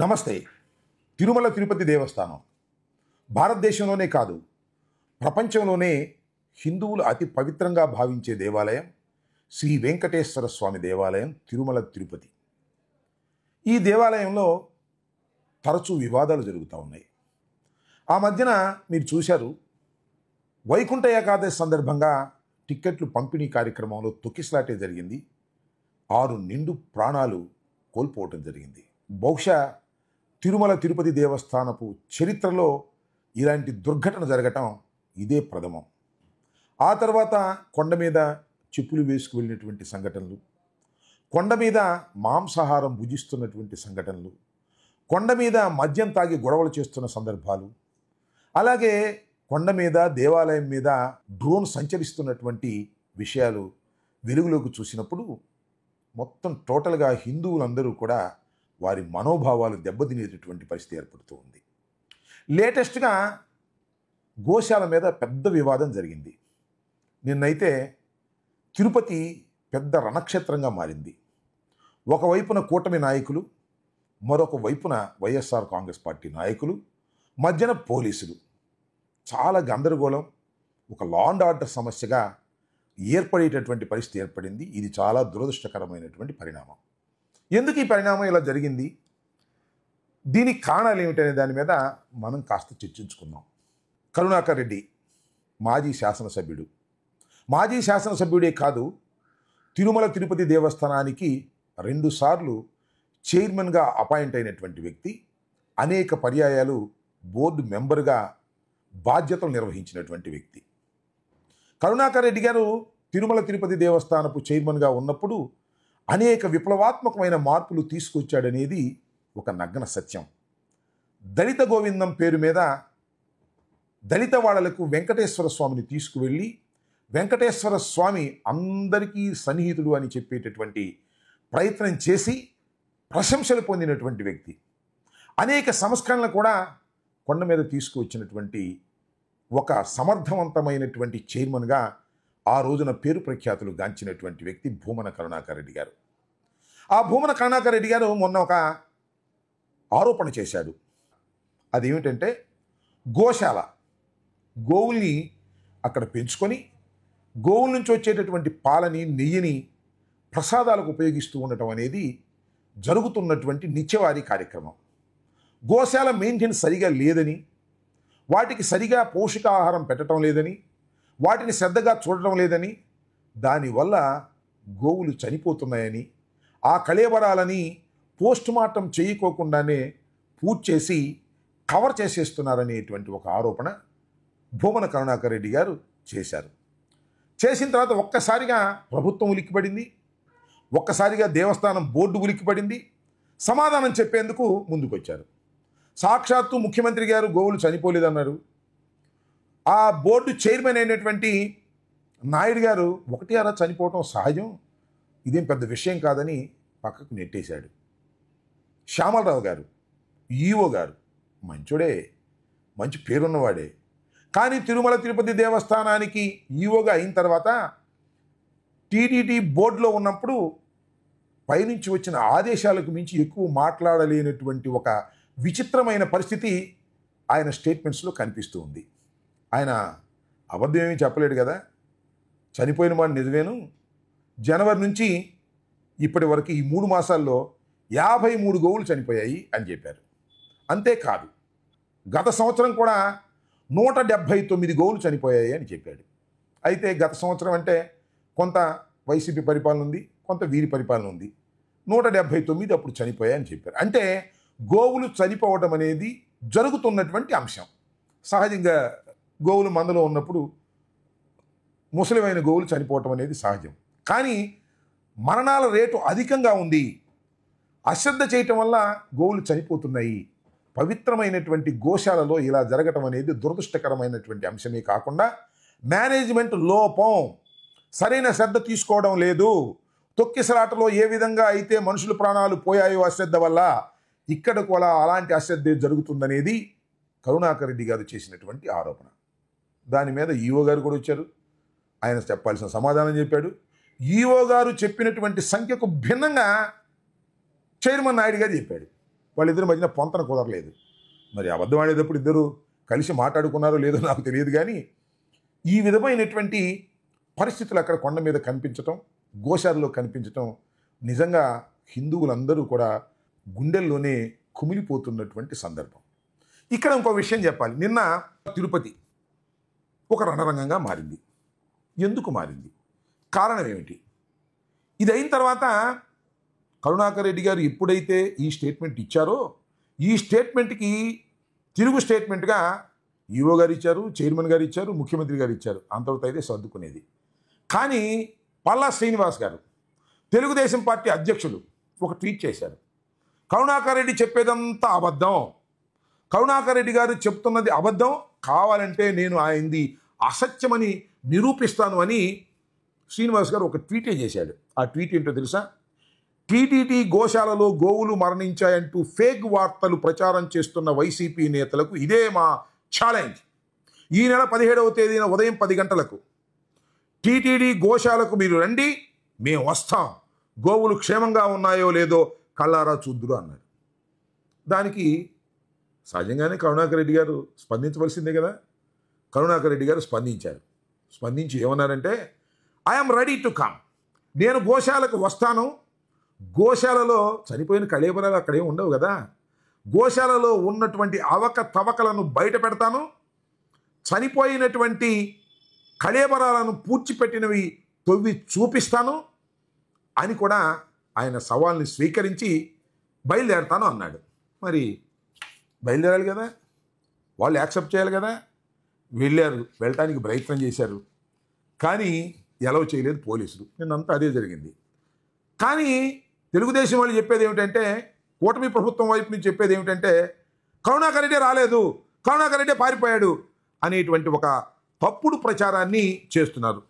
నమస్తే. తిరుమల తిరుపతి దేవస్థానం భారతదేశంలోనే కాదు, ప్రపంచంలోనే హిందువులు అతి పవిత్రంగా భావించే దేవాలయం శ్రీ వెంకటేశ్వర స్వామి దేవాలయం తిరుమల తిరుపతి. ఈ దేవాలయంలో తరచూ వివాదాలు జరుగుతూ ఉన్నాయి. ఆ మధ్యన మీరు చూశారు, వైకుంఠ ఏకాదశి సందర్భంగా టిక్కెట్లు పంపిణీ కార్యక్రమంలో తొక్కిసలాటే జరిగింది. 6 నిండు ప్రాణాలు కోల్పోవటం జరిగింది. బహుశా తిరుమల తిరుపతి దేవస్థానపు చరిత్రలో ఇలాంటి దుర్ఘటన జరగటం ఇదే ప్రథమం. ఆ తర్వాత కొండ మీద చెప్పులు వేసుకు వెళ్ళినటువంటి సంఘటనలు, కొండ మీద మాంసాహారం భుజిస్తున్నటువంటి సంఘటనలు, కొండ మీద మద్యం తాగి గొడవలు చేస్తున్న సందర్భాలు, అలాగే కొండ మీద దేవాలయం మీద డ్రోన్ సంచరిస్తున్నటువంటి విషయాలు వెలుగులోకి చూసినప్పుడు మొత్తం టోటల్గా హిందువులందరూ కూడా వారి మనోభావాలు దెబ్బతినేటటువంటి పరిస్థితి ఏర్పడుతూ ఉంది. లేటెస్ట్గా గోశాల మీద పెద్ద వివాదం జరిగింది. నిన్నైతే తిరుపతి పెద్ద రణక్షేత్రంగా మారింది. ఒకవైపున కూటమి నాయకులు, మరొక వైపున వైఎస్ఆర్ కాంగ్రెస్ పార్టీ నాయకులు, మధ్యన పోలీసులు. చాలా గందరగోళం, ఒక లా అండ్ ఆర్డర్ సమస్యగా ఏర్పడేటటువంటి పరిస్థితి ఏర్పడింది. ఇది చాలా దురదృష్టకరమైనటువంటి పరిణామం. ఎందుకు ఈ పరిణామం ఇలా జరిగింది, దీనికి కారణాలు ఏమిటనే దాని మీద మనం కాస్త చర్చించుకుందాం. కరుణాకర్ రెడ్డి మాజీ శాసనసభ్యుడే కాదు, తిరుమల తిరుపతి దేవస్థానానికి 2 సార్లు చైర్మన్గా అపాయింట్ అయినటువంటి వ్యక్తి, అనేక పర్యాయాలు బోర్డు మెంబర్గా బాధ్యతలు నిర్వహించినటువంటి వ్యక్తి. కరుణాకర్ రెడ్డి గారు తిరుమల తిరుపతి దేవస్థానపు చైర్మన్గా ఉన్నప్పుడు అనేక విప్లవాత్మకమైన మార్పులు తీసుకొచ్చాడనేది ఒక నగ్న సత్యం. దళిత గోవిందం పేరు మీద దళిత వాళ్ళకు వెంకటేశ్వర స్వామిని తీసుకువెళ్ళి, వెంకటేశ్వర స్వామి అందరికీ సన్నిహితుడు అని చెప్పేటటువంటి ప్రయత్నం చేసి ప్రశంసలు పొందినటువంటి వ్యక్తి. అనేక సంస్కరణలు కూడా కొండ మీద తీసుకువచ్చినటువంటి ఒక సమర్థవంతమైనటువంటి చైర్మన్గా ఆ రోజున పేరు ప్రఖ్యాతులు గాంచినటువంటి వ్యక్తి భూమన కరుణాకర్ రెడ్డి గారు. ఆ భూమన కరుణాకర్ రెడ్డి గారు మొన్న ఒక ఆరోపణ చేశాడు. అదేమిటంటే, గోశాల, గోవుల్ని అక్కడ పెంచుకొని గోవుల నుంచి వచ్చేటటువంటి పాలని, నెయ్యిని ప్రసాదాలకు ఉపయోగిస్తూ ఉండటం అనేది జరుగుతున్నటువంటి నిత్యవారీ కార్యక్రమం. గోశాల మెయింటెనెన్స్ సరిగా లేదని, వాటికి సరిగా పోషకాహారం పెట్టడం లేదని, వాటిని శ్రద్ధగా చూడటం లేదని, దానివల్ల గోవులు చనిపోతున్నాయని, ఆ కళేబరాలని పోస్టుమార్టం చేయకోకుండానే పూర్తి చేసి కవర్ చేసేస్తున్నారనేటువంటి ఒక ఆరోపణ భూమన కరుణాకర్ రెడ్డి గారు చేశారు. చేసిన తర్వాత ఒక్కసారిగా ప్రభుత్వం ఉలిక్కిపడింది, ఒక్కసారిగా దేవస్థానం బోర్డు ఉలిక్కిపడింది. సమాధానం చెప్పేందుకు ముందుకొచ్చారు. సాక్షాత్తు ముఖ్యమంత్రి గారు గోవులు చనిపోలేదన్నారు. ఆ బోర్డు చైర్మన్ అయినటువంటి నాయుడు గారు ఒకటి అలా చనిపోవటం సహజం, ఇదేం పెద్ద విషయం కాదని పక్కకు నెట్టేశాడు. శ్యామలరావు గారు, ఈఓ గారు, మంచోడే, మంచి పేరున్నవాడే. కానీ తిరుమల తిరుపతి దేవస్థానానికి ఈఓగా అయిన తర్వాత టీటీడీ బోర్డులో ఉన్నప్పుడు పైనుంచి వచ్చిన ఆదేశాలకు మించి ఎక్కువ మాట్లాడలేనటువంటి ఒక విచిత్రమైన పరిస్థితి ఆయన స్టేట్మెంట్స్లో కనిపిస్తూ ఉంది. ఆయన అబద్ధం ఏమీ చెప్పలేడు కదా, చనిపోయిన వాడు నిజమేను, జనవరి నుంచి ఇప్పటి వరకు ఈ 3 మాసాల్లో 53 గోవులు చనిపోయాయి అని చెప్పారు. అంతేకాదు, గత సంవత్సరం కూడా 179 గోవులు చనిపోయాయి అని చెప్పాడు. అయితే గత సంవత్సరం అంటే కొంత వైసీపీ పరిపాలన ఉంది, కొంత వీరి పరిపాలన ఉంది. 179 అప్పుడు చనిపోయాయి అని చెప్పారు. అంటే గోవులు చనిపోవడం అనేది జరుగుతున్నటువంటి అంశం. సహజంగా గోవులు మందలో ఉన్నప్పుడు ముసలిమైన గోవులు చనిపోవటం అనేది సహజం. కానీ మరణాల రేటు అధికంగా ఉంది, అశ్రద్ధ చేయటం వల్ల గోవులు చనిపోతున్నాయి. పవిత్రమైనటువంటి గోశాలలో ఇలా జరగటం అనేది దురదృష్టకరమైనటువంటి అంశమే కాకుండా మేనేజ్మెంట్ లోపం, సరైన శ్రద్ధ తీసుకోవడం లేదు. తొక్కిసలాటలో ఏ విధంగా అయితే మనుషుల ప్రాణాలు పోయాయో అశ్రద్ధ వల్ల, ఇక్కడ కూడా అలాంటి అశ్రద్ధ జరుగుతుందనేది కరుణాకర్ రెడ్డి గారు చేసినటువంటి ఆరోపణ. దాని మీద ఈఓ గారు కూడా వచ్చారు, ఆయన చెప్పాల్సిన సమాధానం చెప్పాడు. ఈఓ గారు చెప్పినటువంటి సంఖ్యకు భిన్నంగా చైర్మన్ నాయుడు గారు చెప్పాడు. వాళ్ళిద్దరి మధ్యన పొంతన కుదరలేదు. మరి అబద్ధం ఆడేటప్పుడు ఇద్దరు కలిసి మాట్లాడుకున్నారో లేదో నాకు తెలియదు, కానీ ఈ విధమైనటువంటి పరిస్థితులు అక్కడ కొండ మీద కనిపించటం, గోశాలలో కనిపించటం నిజంగా హిందువులందరూ కూడా గుండెల్లోనే కుమిలిపోతున్నటువంటి సందర్భం. ఇక్కడ ఇంకో విషయం చెప్పాలి. నిన్న తిరుపతి ఒక రణరంగంగా మారింది. ఎందుకు మారింది? కారణం ఏమిటి? ఇది అయిన తర్వాత కరుణాకర్ రెడ్డి గారు ఎప్పుడైతే ఈ స్టేట్మెంట్ ఇచ్చారో, ఈ స్టేట్మెంట్కి తిరుగు స్టేట్మెంట్గా ఈఓ గారు ఇచ్చారు, చైర్మన్ గారు ఇచ్చారు, ముఖ్యమంత్రి గారు ఇచ్చారు. అంతవరకు అయితే సర్దుకునేది. కానీ పల్లా శ్రీనివాస్ గారు, తెలుగుదేశం పార్టీ అధ్యక్షులు, ఒక ట్వీట్ చేశారు. కరుణాకర్ రెడ్డి చెప్పేదంతా అబద్ధం, కరుణాకర్ రెడ్డి గారు చెప్తున్నది అబద్ధం, కావాలంటే నేను ఆయనది అసత్యమని నిరూపిస్తాను అని శ్రీనివాస్ గారు ఒక ట్వీటే చేశాడు. ఆ ట్వీట్ ఏంటో తెలుసా? టీటీడీ గోశాలలో గోవులు మరణించాయంటూ ఫేక్ వార్తలు ప్రచారం చేస్తున్న వైసీపీ నేతలకు ఇదే మా ఛాలెంజ్. ఈ నెల 17వ తేదీన ఉదయం 10 గంటలకు టీటీడీ గోశాలకు మీరు రండి, మేము వస్తాం, గోవులు క్షేమంగా ఉన్నాయో లేదో కళ్ళారా చూద్దురు అన్నారు. దానికి సహజంగానే కరుణాకర్ రెడ్డి గారు స్పందించవలసిందే కదా. కరుణాకర్ రెడ్డి గారు స్పందించారు. స్పందించి ఏమన్నారంటే, ఐఎమ్ రెడీ టు కమ్, నేను గోశాలకు వస్తాను, గోశాలలో చనిపోయిన కళేబరాలు అక్కడే ఉండవు కదా, గోశాలలో ఉన్నటువంటి అవకతవకలను బయట పెడతాను, చనిపోయినటువంటి కళేబరాలను పూడ్చిపెట్టినవి తొవ్వి చూపిస్తాను అని కూడా ఆయన సవాల్ని స్వీకరించి బయలుదేరతాను అన్నాడు. మరి బయలుదేరాలి కదా, వాళ్ళు యాక్సెప్ట్ చేయాలి కదా. వెళ్ళారు, వెళ్ళటానికి ప్రయత్నం చేశారు, కానీ ఎలవ్ చేయలేదు పోలీసులు. నిన్నంతా అదే జరిగింది. కానీ తెలుగుదేశం వాళ్ళు చెప్పేది ఏమిటంటే, కూటమి ప్రభుత్వం వైపు నుంచి చెప్పేది ఏమిటంటే, కరుణాకర్ రెడ్డి రాలేదు, కరుణాకర్ రెడ్డి పారిపోయాడు అనేటువంటి ఒక తప్పుడు ప్రచారాన్ని చేస్తున్నారు.